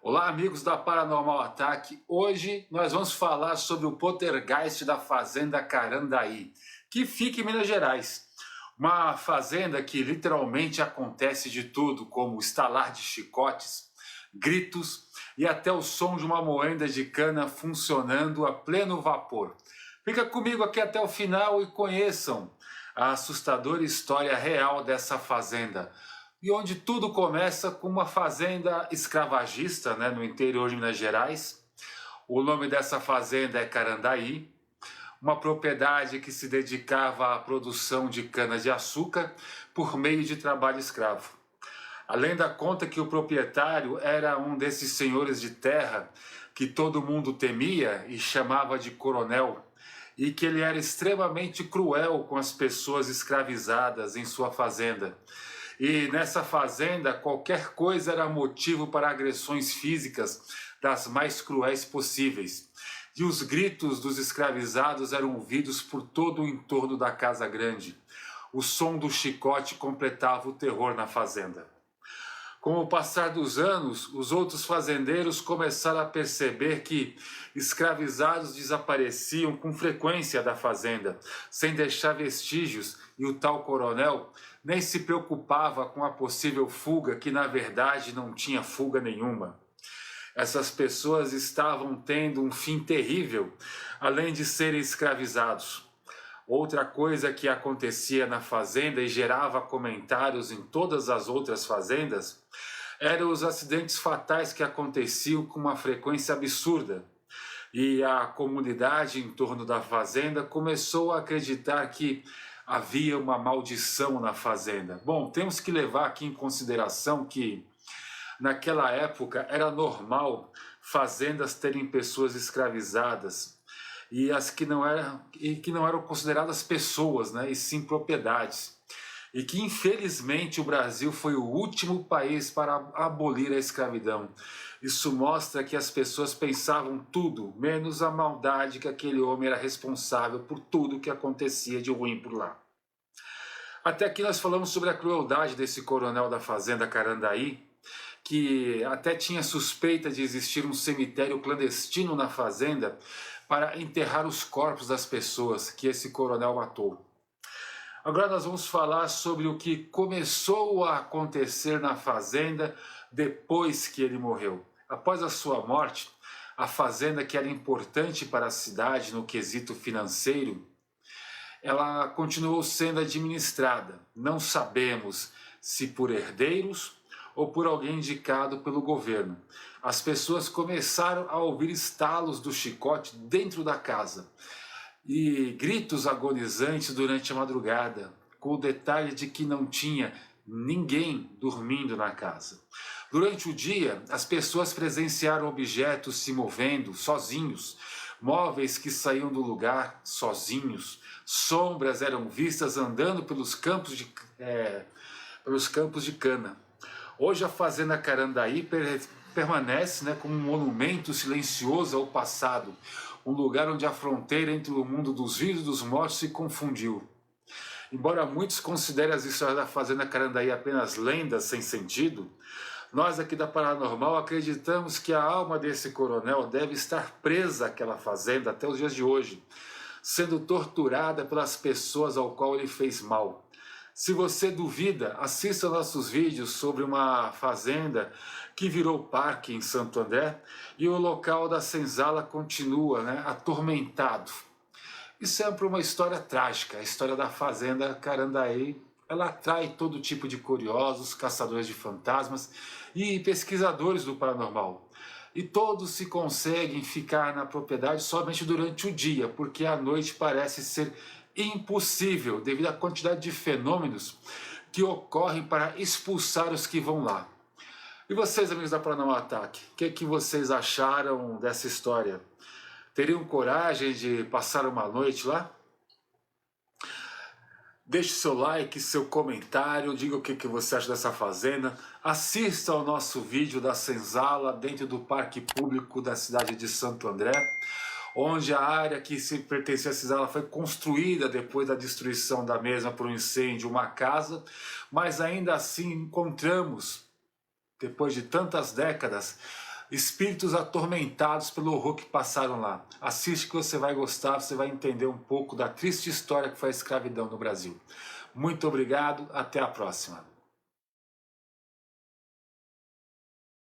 Olá, amigos da Paranormal Ataque. Hoje nós vamos falar sobre o poltergeist da Fazenda Carandaí, que fica em Minas Gerais. Uma fazenda que literalmente acontece de tudo, como estalar de chicotes, gritos e até o som de uma moenda de cana funcionando a pleno vapor. Fica comigo aqui até o final e conheçam a assustadora história real dessa fazenda. E onde tudo começa com uma fazenda escravagista, né, no interior de Minas Gerais. O nome dessa fazenda é Carandaí, uma propriedade que se dedicava à produção de cana-de-açúcar por meio de trabalho escravo. A lenda conta que o proprietário era um desses senhores de terra que todo mundo temia e chamava de coronel, e que ele era extremamente cruel com as pessoas escravizadas em sua fazenda. E nessa fazenda, qualquer coisa era motivo para agressões físicas das mais cruéis possíveis. E os gritos dos escravizados eram ouvidos por todo o entorno da casa grande. O som do chicote completava o terror na fazenda. Com o passar dos anos, os outros fazendeiros começaram a perceber que escravizados desapareciam com frequência da fazenda, sem deixar vestígios, e o tal coronel nem se preocupava com a possível fuga, que na verdade não tinha fuga nenhuma. Essas pessoas estavam tendo um fim terrível, além de serem escravizados. Outra coisa que acontecia na fazenda e gerava comentários em todas as outras fazendas eram os acidentes fatais que aconteciam com uma frequência absurda. E a comunidade em torno da fazenda começou a acreditar que havia uma maldição na fazenda. Bom, temos que levar aqui em consideração que naquela época era normal fazendas terem pessoas escravizadas e que não eram consideradas pessoas, né, e sim propriedades. E que infelizmente o Brasil foi o último país para abolir a escravidão. Isso mostra que as pessoas pensavam tudo, menos a maldade, que aquele homem era responsável por tudo que acontecia de ruim por lá. Até aqui nós falamos sobre a crueldade desse coronel da fazenda Carandaí, que até tinha suspeita de existir um cemitério clandestino na fazenda para enterrar os corpos das pessoas que esse coronel matou. Agora nós vamos falar sobre o que começou a acontecer na fazenda depois que ele morreu. Após a sua morte, a fazenda, que era importante para a cidade no quesito financeiro, ela continuou sendo administrada. Não sabemos se por herdeiros ou por alguém indicado pelo governo. As pessoas começaram a ouvir estalos do chicote dentro da casa e gritos agonizantes durante a madrugada, com o detalhe de que não tinha ninguém dormindo na casa. Durante o dia, as pessoas presenciaram objetos se movendo sozinhos, móveis que saíam do lugar sozinhos, sombras eram vistas andando pelos campos de cana. Hoje a Fazenda Carandaí permanece, né, como um monumento silencioso ao passado, um lugar onde a fronteira entre o mundo dos vivos e dos mortos se confundiu. Embora muitos considerem as histórias da Fazenda Carandaí apenas lendas sem sentido, nós aqui da Paranormal acreditamos que a alma desse coronel deve estar presa àquela fazenda até os dias de hoje, sendo torturada pelas pessoas ao qual ele fez mal. Se você duvida, assista nossos vídeos sobre uma fazenda que virou parque em Santo André e o local da senzala continua, né, atormentado. Isso é uma história trágica. A história da Fazenda Carandaí, ela atrai todo tipo de curiosos, caçadores de fantasmas e pesquisadores do paranormal. E todos se conseguem ficar na propriedade somente durante o dia, porque à noite parece ser impossível devido à quantidade de fenômenos que ocorrem para expulsar os que vão lá. E vocês, amigos da Paranormal Ataque, o que vocês acharam dessa história? Teriam coragem de passar uma noite lá? Deixe seu like, seu comentário, diga o que você acha dessa fazenda. Assista ao nosso vídeo da senzala dentro do parque público da cidade de Santo André, onde a área que se pertencia à senzala foi construída depois da destruição da mesma por um incêndio, uma casa, mas ainda assim encontramos, depois de tantas décadas, espíritos atormentados pelo horror que passaram lá. Assiste que você vai gostar, você vai entender um pouco da triste história que foi a escravidão no Brasil. Muito obrigado, até a próxima.